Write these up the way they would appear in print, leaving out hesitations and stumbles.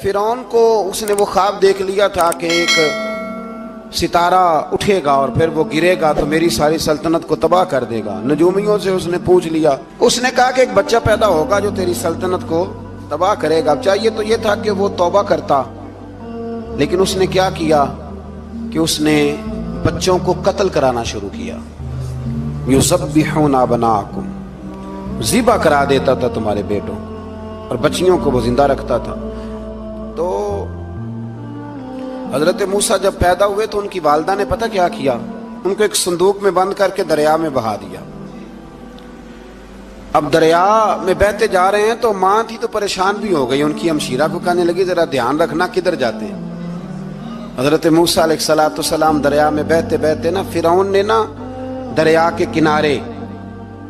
فرعون کو اس نے وہ خواب دیکھ لیا تھا کہ ایک ستارہ اٹھے گا اور پھر وہ گرے گا تو میری ساری سلطنت کو تباہ کر دے گا۔ نجومیوں سے اس نے پوچھ لیا، اس نے کہا کہ ایک بچہ پیدا ہوگا جو تیری سلطنت کو تباہ کرے گا۔ چاہیے تو یہ تھا کہ وہ توبہ کرتا، لیکن اس نے کیا کیا کہ اس نے بچوں کو قتل کرانا شروع کیا۔ یذبحون ابناءکم، ذبح کرا دیتا تھا تمہارے بیٹوں اور بچیوں کو وہ زندہ رکھتا تھا۔ تو حضرت موسیٰ جب پیدا ہوئے تو ان کی والدہ نے پتہ کیا کیا، ان کو ایک صندوق میں بند کر کے دریا میں بہا دیا۔ اب دریا میں بہتے جا رہے ہیں تو ماں تھی تو پریشان بھی ہو گئی، ان کی ہمشیرہ کو کہنے لگی ذرا دھیان رکھنا کدھر جاتے ہیں۔ حضرت موسیٰ علیہ السلام دریا میں بہتے بہتے نا، فرعون نے نا دریا کے کنارے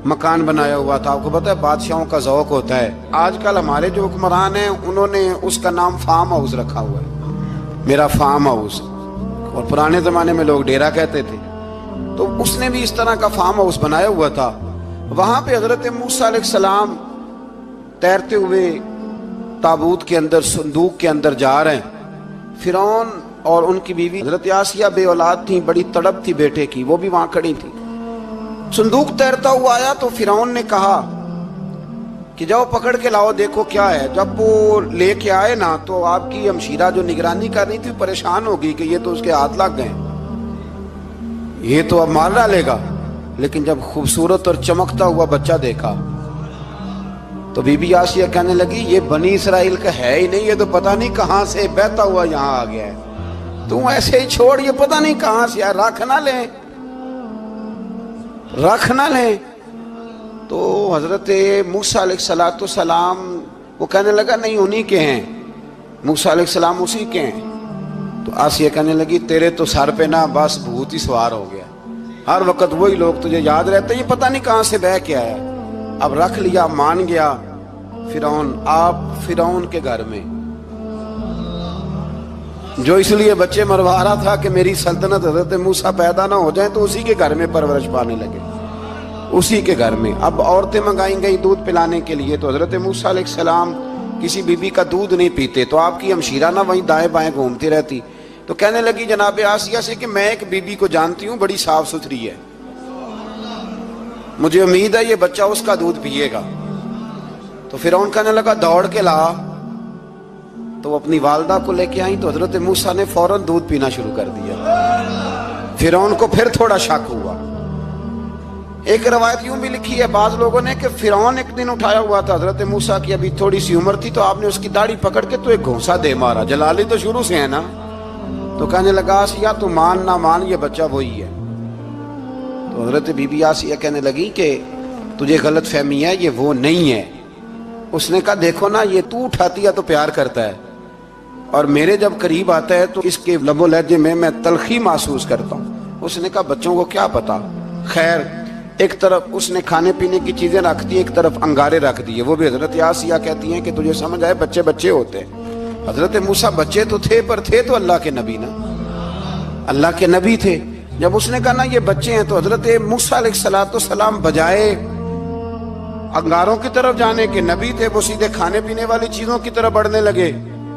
مکان بنایا ہوا تھا۔ آپ کو پتہ ہے بادشاہوں کا ذوق ہوتا ہے، آج کل ہمارے جو حکمران ہیں انہوں نے اس کا نام فارم ہاؤس رکھا ہوا ہے، میرا فارم ہاؤس، اور پرانے زمانے میں لوگ ڈیرا کہتے تھے۔ تو اس نے بھی اس طرح کا فارم ہاؤس بنایا ہوا تھا۔ وہاں پہ حضرت موسیٰ علیہ السلام تیرتے ہوئے تابوت کے اندر، صندوق کے اندر جا رہے ہیں۔ فرعون اور ان کی بیوی حضرت آسیہ بے اولاد تھیں، بڑی تڑپ تھی بیٹے کی، وہ بھی وہاں کھڑی تھی۔ صندوق تیرتا ہوا آیا تو فرعون نے کہا کہ جاؤ پکڑ کے لاؤ دیکھو کیا ہے۔ جب وہ لے کے آئے نا تو آپ کی ہمشیرہ جو نگرانی کر رہی تھی پریشان ہو گئی کہ یہ تو اس کے ہاتھ لگ گئے، یہ تو اب مار ڈالے گا۔ لیکن جب خوبصورت اور چمکتا ہوا بچہ دیکھا تو بی بی آسیہ کہنے لگی یہ بنی اسرائیل کا ہے ہی نہیں، یہ تو پتہ نہیں کہاں سے بہتا ہوا یہاں آ گیا ہے، تم ایسے ہی چھوڑ، یہ پتہ نہیں کہاں سے رکھ نہ لیں، رکھ نہ لیں۔ تو حضرت موسیٰ علیہ السلام وہ کہنے لگا نہیں انہی کے ہیں، موسیٰ علیہ السلام اسی کے ہیں۔ تو آسیہ کہنے لگی تیرے تو سر پہ نا بس بھوت ہی سوار ہو گیا، ہر وقت وہی لوگ تجھے یاد رہتے، یہ پتہ نہیں کہاں سے بہ کے آیا۔ اب رکھ لیا، مان گیا فرعون۔ آپ فرعون کے گھر میں جو اس لیے بچے مروا رہا تھا کہ میری سلطنت حضرت موسیٰ پیدا نہ ہو جائیں، تو اسی کے گھر میں پرورش پانے لگے، اسی کے گھر میں۔ اب عورتیں منگائیں گئی دودھ پلانے کے لیے، تو حضرت موسیٰ علیہ السلام کسی بی بی کا دودھ نہیں پیتے، تو آپ کی ہمشیرہ نہ وہیں دائیں بائیں گھومتی رہتی۔ تو کہنے لگی جناب آسیہ سے کہ میں ایک بی بی کو جانتی ہوں، بڑی صاف ستھری ہے، مجھے امید ہے یہ بچہ اس کا دودھ پیے گا۔ تو فرعون کہنے لگا دوڑ کے لا، تو اپنی والدہ کو لے کے آئیں تو حضرت موسیٰ نے فوراً دودھ پینا شروع کر دیا۔ فرعون کو پھر تھوڑا شک ہوا۔ ایک روایت یوں بھی لکھی ہے بعض لوگوں نے کہ فرعون ایک دن اٹھایا ہوا تھا حضرت موسیٰ کی، ابھی تھوڑی سی عمر تھی، تو آپ نے اس کی داڑھی پکڑ کے تو ایک گھونسا دے مارا، جلالی تو شروع سے ہے نا۔ تو کہنے لگا آسیہ تو مان نہ مان یہ بچہ وہی ہے۔ تو حضرت بی بی آسیہ کہنے لگی کہ تجھے غلط فہمی ہے، یہ وہ نہیں ہے۔ اس نے کہا دیکھو نا یہ تو اٹھاتی ہے تو پیار کرتا ہے، اور میرے جب قریب آتا ہے تو اس کے لب و لہجے میں تلخی محسوس کرتا ہوں۔ اس نے کہا بچوں کو کیا پتا۔ خیر ایک طرف اس نے کھانے پینے کی چیزیں رکھ دی، ایک طرف انگارے رکھ دیے۔ وہ بھی حضرت آسیہ کہتی ہیں کہ تجھے سمجھ آئے بچے بچے ہوتے ہیں۔ حضرت موسیٰ بچے تو تھے پر تھے تو اللہ کے نبی نا، اللہ کے نبی تھے۔ جب اس نے کہا نا یہ بچے ہیں، تو حضرت موسیٰ علیہ السلام بجائے انگاروں کی طرف جانے کے، نبی تھے، وہ سیدھے کھانے پینے والی چیزوں کی طرف بڑھنے لگے۔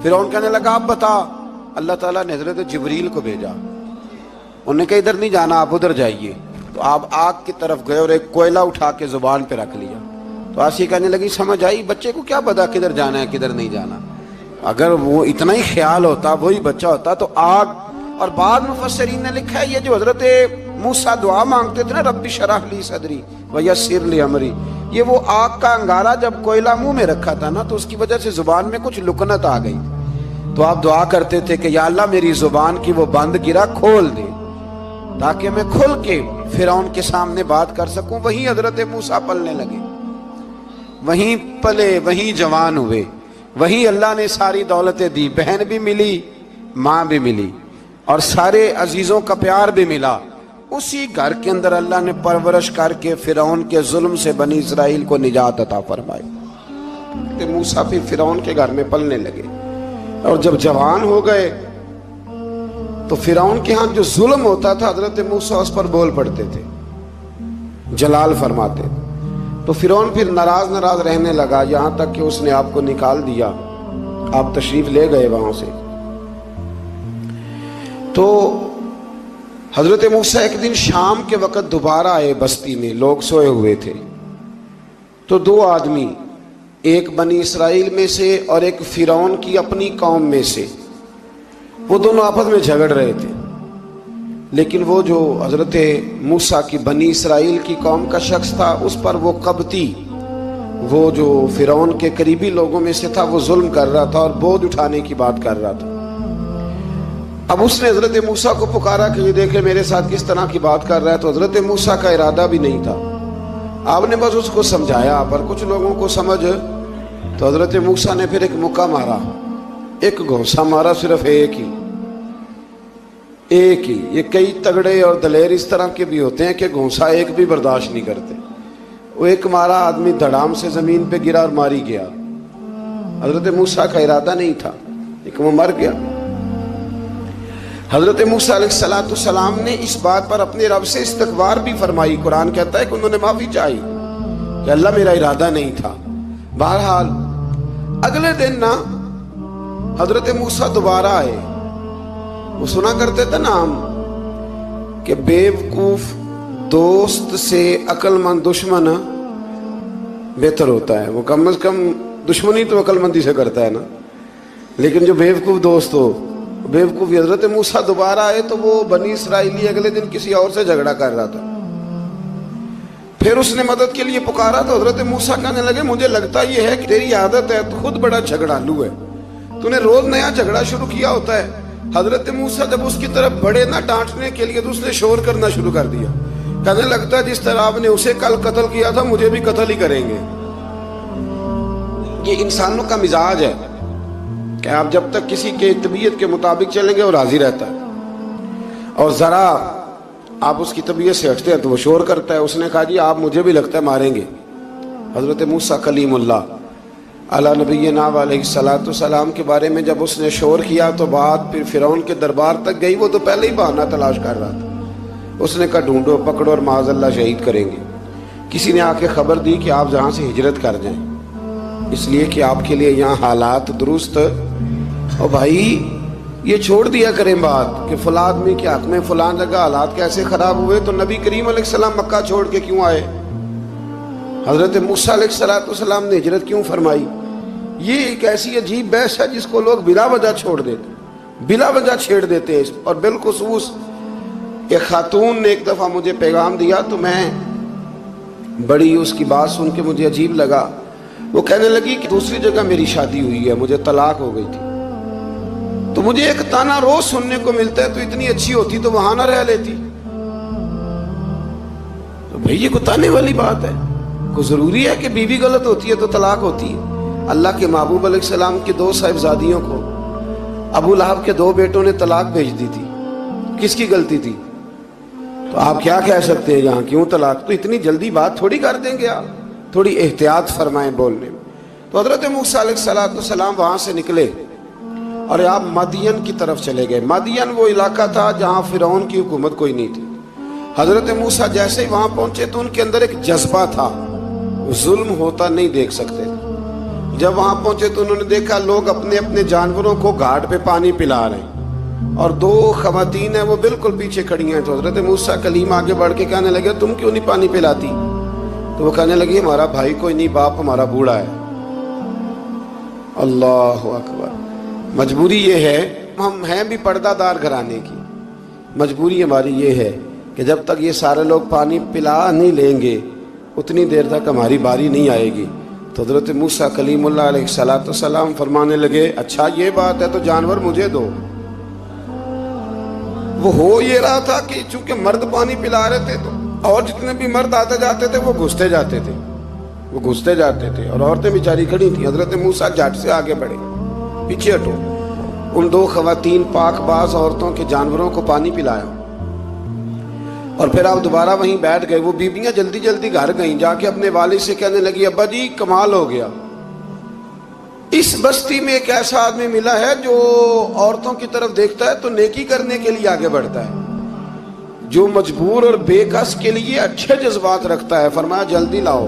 فرعون کہنے لگا اب بتا۔ اللہ تعالیٰ نے حضرت جبریل کو بھیجا، انہوں نے کہا ادھر نہیں جانا آپ ادھر جائیے۔ تو آپ آگ کی طرف گئے اور ایک کوئلہ اٹھا کے زبان پہ رکھ لیا۔ تو آسیہ کہنے لگی سمجھ آئی، بچے کو کیا پتا کدھر جانا ہے کدھر نہیں جانا، اگر وہ اتنا ہی خیال ہوتا وہی بچہ ہوتا تو آگ۔ اور بعض مفسرین نے لکھا ہے یہ جو حضرت موسیٰ دعا مانگتے تھے نا رب اشرح لی صدری ویسر لی امری، یہ وہ آگ کا انگارہ جب کوئلہ منہ میں رکھا تھا نا تو اس کی وجہ سے زبان میں کچھ لکنت آ گئی، تو آپ دعا کرتے تھے کہ یا اللہ میری زبان کی وہ بند گرا کھول دے تاکہ میں کھل کے فرعون کے سامنے بات کر سکوں۔ وہیں حضرت موسیٰ پلنے لگے، وہیں پلے، وہیں جوان ہوئے، وہیں اللہ نے ساری دولتیں دی، بہن بھی ملی، ماں بھی ملی، اور سارے عزیزوں کا پیار بھی ملا۔ اسی گھر کے اندر اللہ نے پرورش کر کے فرعون کے ظلم سے بنی اسرائیل کو نجات عطا فرمائی۔ موسیٰ پھر فرعون کے گھر میں پلنے لگے، اور جب جوان ہو گئے تو فرعون کے ہاں جو ظلم ہوتا تھا حضرت موسیٰ اس پر بول پڑتے تھے، جلال فرماتے تھے۔ تو فرعون پھر ناراض رہنے لگا، یہاں تک کہ اس نے آپ کو نکال دیا آپ تشریف لے گئے وہاں سے. تو حضرت موسیٰ ایک دن شام کے وقت دوبارہ آئے بستی میں، لوگ سوئے ہوئے تھے. تو دو آدمی، ایک بنی اسرائیل میں سے اور ایک فرعون کی اپنی قوم میں سے، وہ دونوں آپس میں جھگڑ رہے تھے. لیکن وہ جو حضرت موسیٰ کی بنی اسرائیل کی قوم کا شخص تھا، اس پر وہ قبطی، وہ جو فرعون کے قریبی لوگوں میں سے تھا، وہ ظلم کر رہا تھا اور بوجھ اٹھانے کی بات کر رہا تھا. اب اس نے حضرت موسیٰ کو پکارا کہ یہ دیکھے میرے ساتھ کس طرح کی بات کر رہا ہے. تو حضرت موسیٰ کا ارادہ بھی نہیں تھا، آپ نے بس اس کو سمجھایا. پر کچھ لوگوں کو سمجھ، تو حضرت موسیٰ نے پھر ایک مکہ مارا، ایک گھونسا مارا، صرف ایک ہی. یہ کئی تگڑے اور دلیر اس طرح کے بھی ہوتے ہیں کہ گھونسا ایک بھی برداشت نہیں کرتے. وہ ایک مارا، آدمی دھڑام سے زمین پہ گرا اور ماری گیا. حضرت موسیٰ کا ارادہ نہیں تھا لیکن وہ مر گیا. حضرت موسیٰ علیہ السلام نے اس بات پر اپنے رب سے استغفار بھی فرمائی. قرآن کہتا ہے کہ انہوں نے معافی چاہی کہ اللہ میرا ارادہ نہیں تھا. بہرحال اگلے دن نا حضرت موسیٰ دوبارہ آئے. وہ سنا کرتے تھے نا ہم کہ بیوقوف دوست سے عقل مند دشمن بہتر ہوتا ہے. وہ کم از کم دشمنی تو عقل مندی سے کرتا ہے نا، لیکن جو بیوقوف دوست ہو بیوقوفی. حضرت موسیٰ دوبارہ آئے تو وہ بنی اسرائیلی اگلے دن کسی اور سے جھگڑا کر رہا تھا. پھر اس نے مدد کے لیے پکارا تو حضرت موسیٰ کہنے لگے مجھے لگتا یہ ہے کہ تیری عادت ہے، تو خود بڑا جھگڑالو ہے، تو نے روز نیا جھگڑا شروع کیا ہوتا ہے. حضرت موسیٰ جب اس کی طرف بڑھے نہ ڈانٹنے کے لیے تو اس نے شور کرنا شروع کر دیا. کہنے لگتا ہے جس طرح آپ نے اسے کل قتل کیا تھا مجھے بھی قتل ہی کریں گے. یہ انسانوں کا مزاج ہے کہ آپ جب تک کسی کے طبیعت کے مطابق چلیں گے وہ راضی رہتا ہے، اور ذرا آپ اس کی طبیعت سے ہٹتے ہیں تو وہ شور کرتا ہے. اس نے کہا جی آپ مجھے بھی لگتا ہے ماریں گے. حضرت موسیٰ کلیم اللہ علیہ نبینا علیہ السلام کے بارے میں جب اس نے شور کیا تو بات پھر فرعون کے دربار تک گئی. وہ تو پہلے ہی بہانہ تلاش کر رہا تھا. اس نے کہا ڈھونڈو پکڑو اور معاذ اللہ شہید کریں گے. کسی نے آ کے خبر دی کہ آپ جہاں سے ہجرت کر جائیں، اس لیے کہ آپ کے لیے یہاں حالات درست. اور بھائی یہ چھوڑ دیا کریں بات کہ فلاں آدمی کے حق میں فلاں جگہ حالات کیسے خراب ہوئے. تو نبی کریم علیہ السلام مکہ چھوڑ کے کیوں آئے؟ حضرت موسیٰ علیہ السلام نے ہجرت کیوں فرمائی؟ یہ ایک ایسی عجیب بحث ہے جس کو لوگ بلا وجہ چھوڑ دیتے، بلا وجہ چھیڑ دیتے ہیں. اور بالخصوص ایک خاتون نے ایک دفعہ مجھے پیغام دیا تو میں بڑی اس کی بات سن کے مجھے عجیب لگا. وہ کہنے لگی کہ دوسری جگہ میری شادی ہوئی ہے، مجھے طلاق ہو گئی تھی، تو مجھے ایک تانا روز سننے کو ملتا ہے تو اتنی اچھی ہوتی تو وہاں نہ رہ لیتی. تو بھئی یہ کوئی تانے والی بات ہے؟ کوئی ضروری ہے کہ بیوی غلط ہوتی ہے تو طلاق ہوتی ہے؟ اللہ کے محبوب علیہ السلام کی دو صاحبزادیوں کو ابو لہب کے دو بیٹوں نے طلاق بھیج دی تھی. کس کی غلطی تھی؟ تو آپ کیا کہہ سکتے ہیں یہاں کیوں طلاق؟ تو اتنی جلدی بات تھوڑی کر دیں گے آپ، تھوڑی احتیاط فرمائیں بولنے میں. تو حضرت موسیٰ علیہ السلام وہاں سے نکلے اور آپ مدین کی طرف چلے گئے. مدین وہ علاقہ تھا جہاں فرعون کی حکومت کوئی نہیں تھی. حضرت موسیٰ جیسے ہی وہاں پہنچے تو ان کے اندر ایک جذبہ تھا، ظلم ہوتا نہیں دیکھ سکتے. جب وہاں پہنچے تو انہوں نے دیکھا لوگ اپنے اپنے جانوروں کو گھاٹ پہ پانی پلا رہے ہیں اور دو خواتین ہیں وہ بالکل پیچھے کھڑی ہیں. تو حضرت موسیٰ کلیم آگے بڑھ کے کہنے لگے تم کیوں نہیں پانی پلاتی؟ تو وہ کہنے لگی ہمارا بھائی کوئی نہیں، باپ ہمارا بوڑھا ہے. اللہ اکبر. مجبوری یہ ہے، ہم ہیں بھی پردہ دار گھرانے کی، مجبوری ہماری یہ ہے کہ جب تک یہ سارے لوگ پانی پلا نہیں لیں گے اتنی دیر تک ہماری باری نہیں آئے گی. تو حضرت موسیٰ کلیم اللہ علیہ السلام فرمانے لگے اچھا یہ بات ہے تو جانور مجھے دو. وہ ہو یہ رہا تھا کہ چونکہ مرد پانی پلا رہے تھے تو اور جتنے بھی مرد آتے جاتے تھے وہ گھستے جاتے تھے اور عورتیں بیچاری کھڑی تھیں. حضرت موسیٰ جھٹ سے آگے بڑھے، پیچھے ہٹو. ان دو خواتین پاک باز عورتوں کے جانوروں کو پانی پلایا اور پھر آپ دوبارہ وہیں بیٹھ گئے. وہ بیبیاں جلدی جلدی گھر گئیں، جا کے اپنے والد سے کہنے لگی ابا جی کمال ہو گیا، اس بستی میں ایک ایسا آدمی ملا ہے جو عورتوں کی طرف دیکھتا ہے تو نیکی کرنے کے لیے آگے بڑھتا ہے، جو مجبور اور بے کس کے لیے اچھے جذبات رکھتا ہے. فرمایا جلدی لاؤ.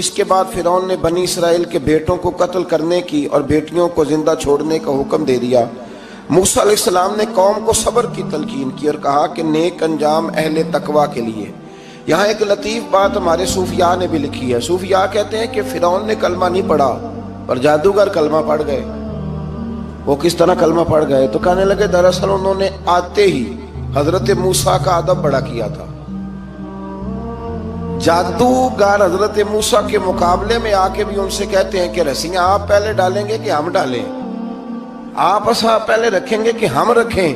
اس کے بعد فرعون نے بنی اسرائیل کے بیٹوں کو قتل کرنے کی اور بیٹیوں کو زندہ چھوڑنے کا حکم دے دیا۔ موسیٰ علیہ السلام نے قوم کو صبر کی تلقین کی اور کہا کہ نیک انجام اہل تقویٰ کے لیے۔ یہاں ایک لطیف بات ہمارے صوفیاء نے بھی لکھی ہے۔ صوفیاء کہتے ہیں کہ فرعون نے کلمہ نہیں پڑھا پر جادوگر کلمہ پڑھ گئے۔ وہ کس طرح کلمہ پڑھ گئے؟ تو کہنے لگے دراصل انہوں نے آتے ہی حضرت موسیٰ کا ادب بڑا کیا تھا۔ جادوگر حضرت موسیٰ کے مقابلے میں آ کے بھی ان سے کہتے ہیں کہ رسیاں آپ پہلے ڈالیں گے کہ ہم ڈالیں، آپ اصحاب پہلے رکھیں گے کہ ہم رکھیں؟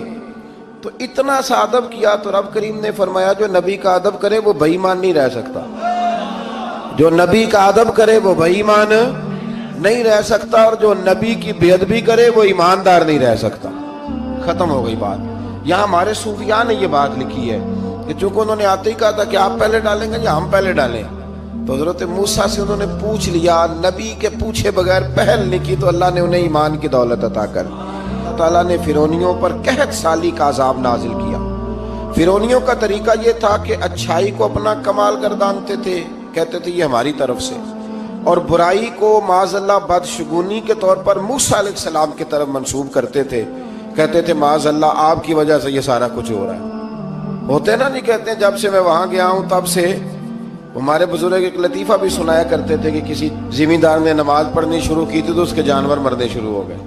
تو اتنا سا ادب کیا تو رب کریم نے فرمایا جو نبی کا ادب کرے وہ بے ایمان نہیں رہ سکتا، جو نبی کا ادب کرے وہ بے ایمان نہیں رہ سکتا، اور جو نبی کی بے ادبی کرے وہ ایماندار نہیں رہ سکتا۔ ختم ہو گئی بات۔ یہاں ہمارے صوفیاء نے یہ بات لکھی ہے کہ چونکہ انہوں نے آتے ہی کہا تھا کہ آپ پہلے ڈالیں گے یا ہم پہلے ڈالیں، تو حضرت موسیٰ سے انہوں نے پوچھ لیا، نبی کے پوچھے بغیر پہل نہیں کی تو اللہ نے انہیں ایمان کی دولت عطا کر۔ اللہ تعالیٰ نے فرعونیوں پر قحط سالی کا عذاب نازل کیا۔ فرعونیوں کا طریقہ یہ تھا کہ اچھائی کو اپنا کمال گردانتے تھے، کہتے تھے یہ ہماری طرف سے، اور برائی کو معاذ اللہ بدشگونی کے طور پر موسیٰ علیہ السلام کی طرف منسوب کرتے تھے، کہتے تھے معاذ اللہ آپ کی وجہ سے یہ سارا کچھ ہو رہا ہے۔ ہوتے نا، نہیں کہتے ہیں جب سے میں وہاں گیا ہوں تب سے۔ ہمارے بزرگ ایک لطیفہ بھی سنایا کرتے تھے کہ کسی زمیندار نے نماز پڑھنی شروع کی تھی تو اس کے جانور مرنے شروع ہو گئے۔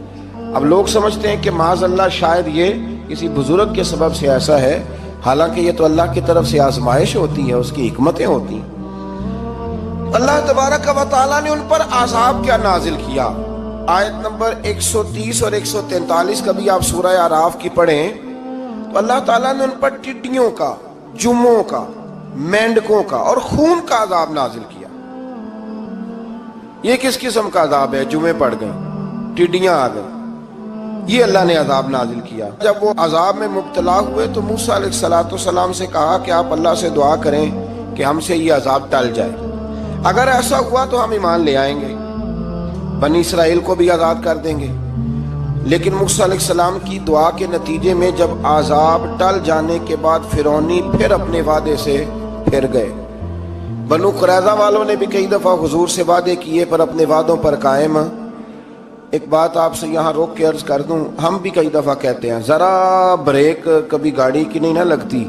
اب لوگ سمجھتے ہیں کہ معاذ اللہ شاید یہ کسی بزرگ کے سبب سے ایسا ہے، حالانکہ یہ تو اللہ کی طرف سے آزمائش ہوتی ہے، اس کی حکمتیں ہوتی ہیں۔ اللہ تبارک و تعالیٰ نے ان پر عذاب کیا نازل کیا؟ آیت نمبر 130 اور 143 کا بھی آپ سورہ اعراف کی پڑھیں تو اللہ تعالیٰ نے ان پر ٹڈیوں کا، جموں کا، مینڈکوں کا اور خون کا عذاب نازل کیا۔ یہ کس قسم کا عذاب ہے؟ جمعے پڑ گئے، ٹڈیاں آ گئیں، یہ اللہ نے عذاب نازل کیا۔ جب وہ عذاب میں مبتلا ہوئے تو موسیٰ علیہ السلام سے کہا کہ آپ اللہ سے دعا کریں کہ ہم سے یہ عذاب ٹل جائے، اگر ایسا ہوا تو ہم ایمان لے آئیں گے، بنی اسرائیل کو بھی آزاد کر دیں گے۔ لیکن موسیٰ علیہ السلام کی دعا کے نتیجے میں جب عذاب ٹل جانے کے بعد فرعونی پھر اپنے وعدے سے پھر گئے۔ بنو قریظہ والوں نے بھی کئی دفعہ حضور سے وعدے کیے پر اپنے وعدوں پر قائم۔ ایک بات آپ سے یہاں روک کے عرض کر دوں، ہم بھی کئی دفعہ کہتے ہیں ذرا بریک کبھی گاڑی کی نہیں نہ لگتی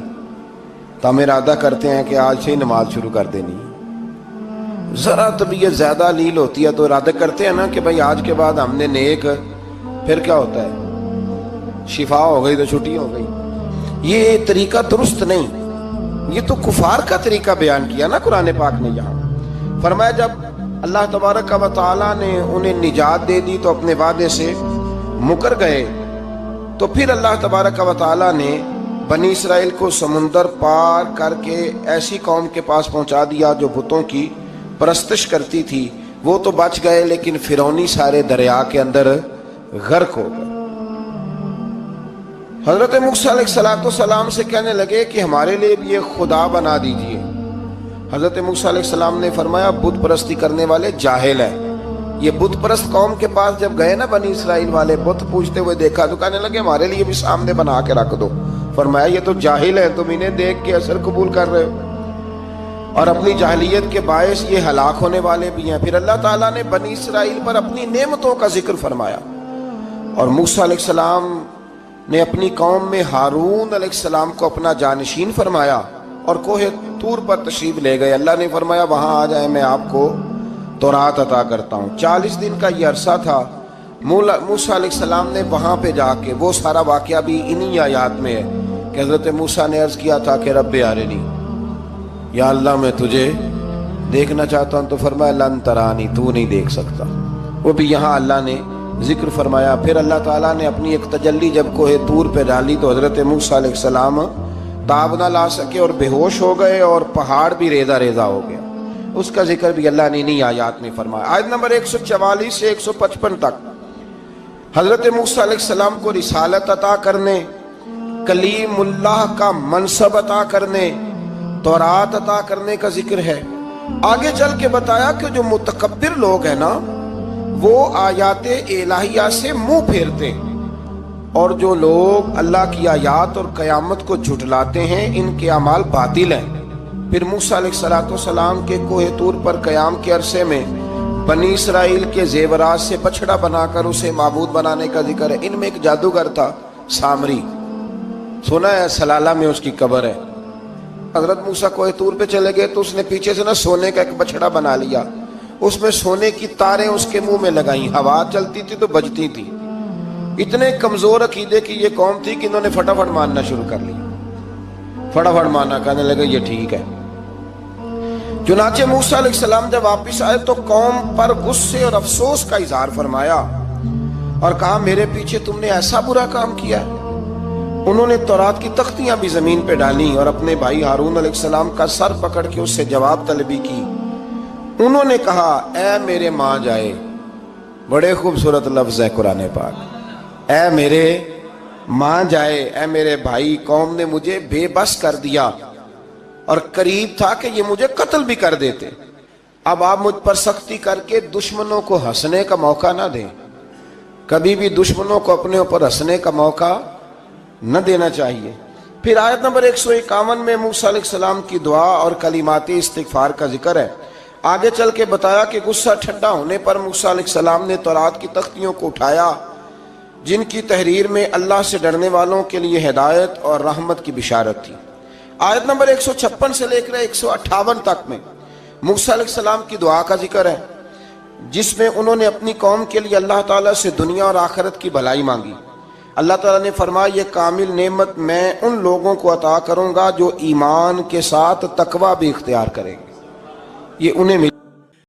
تو ہم ارادہ کرتے ہیں کہ آج سے ہی نماز شروع کر دینی۔ ذرا طبیعت زیادہ لیل ہوتی ہے تو ارادہ کرتے ہیں نا کہ بھائی آج کے بعد ہم نے نیک، پھر کیا ہوتا ہے شفا ہو گئی تو چھٹی ہو گئی۔ یہ طریقہ درست نہیں، یہ تو کفار کا طریقہ بیان کیا نا قرآن پاک نے۔ یہاں فرمایا جب اللہ تبارک و تعالیٰ نے انہیں نجات دے دی تو اپنے وعدے سے مکر گئے، تو پھر اللہ تبارک و تعالیٰ نے بنی اسرائیل کو سمندر پار کر کے ایسی قوم کے پاس پہنچا دیا جو بتوں کی پرستش کرتی تھی۔ وہ تو بچ گئے لیکن فرعونی سارے دریا کے اندر غرق ہو گئے۔ حضرت موسیٰ علیہ السلام سے کہنے لگے کہ ہمارے لیے بھی ایک خدا بنا دیجئے۔ حضرت موسیٰ علیہ السلام نے فرمایا بت پرستی کرنے والے جاہل ہیں۔ یہ بت پرست قوم کے پاس جب گئے نا بنی اسرائیل والے، بت پوجتے ہوئے دیکھا تو کہنے لگے ہمارے لیے بھی سامنے بنا کے رکھ دو۔ فرمایا یہ تو جاہل ہیں، تم انہیں دیکھ کے اثر قبول کر رہے ہو اور اپنی جاہلیت کے باعث یہ ہلاک ہونے والے بھی ہیں۔ پھر اللہ تعالیٰ نے بنی اسرائیل پر اپنی نعمتوں کا ذکر فرمایا، اور موسیٰ علیہ السلام نے اپنی قوم میں ہارون علیہ السلام کو اپنا جانشین فرمایا اور کوہ طور پر تشریف لے گئے۔ اللہ نے فرمایا وہاں آ جائیں، میں آپ کو تورات عطا کرتا ہوں۔ 40 دن کا یہ عرصہ تھا۔ موسیٰ علیہ السلام نے وہاں پہ جا کے، وہ سارا واقعہ بھی انہی آیات میں ہے کہ حضرت موسیٰ نے عرض کیا تھا کہ رب ارنی، یا اللہ میں تجھے دیکھنا چاہتا ہوں، تو فرمایا لن ترانی، تو نہیں دیکھ سکتا۔ وہ بھی یہاں اللہ نے ذکر فرمایا۔ پھر اللہ تعالیٰ نے اپنی ایک تجلی جب کوہ طور پہ ڈالی تو حضرت موسیٰ علیہ السلام تاب نہ لا سکے اور بے ہوش ہو گئے، اور پہاڑ بھی ریزہ ریزہ ہو گیا۔ اس کا ذکر بھی اللہ نے انہی آیات میں فرمایا۔ آیت نمبر 144 سے 155 تک حضرت موسیٰ علیہ السلام کو رسالت عطا کرنے، کلیم اللہ کا منصب عطا کرنے، تورات عطا کرنے کا ذکر ہے۔ آگے چل کے بتایا کہ جو متکبر لوگ ہیں نا وہ آیات الہیہ سے منہ پھیرتے ہیں، اور جو لوگ اللہ کی آیات اور قیامت کو جھٹلاتے ہیں ان کے اعمال باطل ہیں۔ پھر موسیٰ علیہ السلام کے کوہ طور پر قیام کے عرصے میں بنی اسرائیل کے زیورات سے بچڑا بنا کر اسے معبود بنانے کا ذکر ہے۔ ان میں ایک جادوگر تھا سامری، سنا ہے سلالہ میں اس کی قبر ہے۔ حضرت موسیٰ کوہ طور پہ چلے گئے تو اس نے پیچھے سے سونے کا ایک بچڑا بنا لیا، اس میں سونے کی تاریں اس کے منہ میں لگائیں، ہوا چلتی تھی تو بجتی تھی۔ اتنے کمزور عقیدے کی یہ قوم تھی کہ انہوں نے فٹافٹ ماننا شروع کر لیا، فٹافٹ ماننا، کہنے لگے یہ ٹھیک ہے۔ چنانچہ موسیٰ علیہ السلام جب واپس آئے تو قوم پر غصے اور افسوس کا اظہار فرمایا اور کہا میرے پیچھے تم نے ایسا برا کام کیا ہے۔ انہوں نے تورات کی تختیاں بھی زمین پہ ڈالیں اور اپنے بھائی ہارون علیہ السلام کا سر پکڑ کے اس سے جواب طلبی کی۔ انہوں نے کہا اے میرے ماں جائے، بڑے خوبصورت لفظ ہے قرآن پاک، اے میرے ماں جائے، اے میرے بھائی، قوم نے مجھے بے بس کر دیا اور قریب تھا کہ یہ مجھے قتل بھی کر دیتے۔ اب آپ مجھ پر سختی کر کے دشمنوں کو ہنسنے کا موقع نہ دیں، کبھی بھی دشمنوں کو اپنے اوپر ہنسنے کا موقع نہ دینا چاہیے۔ پھر آیت نمبر 151 میں موسیٰ علیہ السلام کی دعا اور کلمات استغفار کا ذکر ہے۔ آگے چل کے بتایا کہ غصہ ٹھنڈا ہونے پر موسیٰ علیہ السلام نے تورات کی تختیوں کو اٹھایا جن کی تحریر میں اللہ سے ڈرنے والوں کے لیے ہدایت اور رحمت کی بشارت تھی۔ آیت نمبر 156 سے لے کر 158 تک میں موسیٰ علیہ السلام کی دعا کا ذکر ہے، جس میں انہوں نے اپنی قوم کے لیے اللہ تعالیٰ سے دنیا اور آخرت کی بھلائی مانگی۔ اللہ تعالیٰ نے فرمایا یہ کامل نعمت میں ان لوگوں کو عطا کروں گا جو ایمان کے ساتھ تقوی بھی اختیار کریں گے، یہ انہیں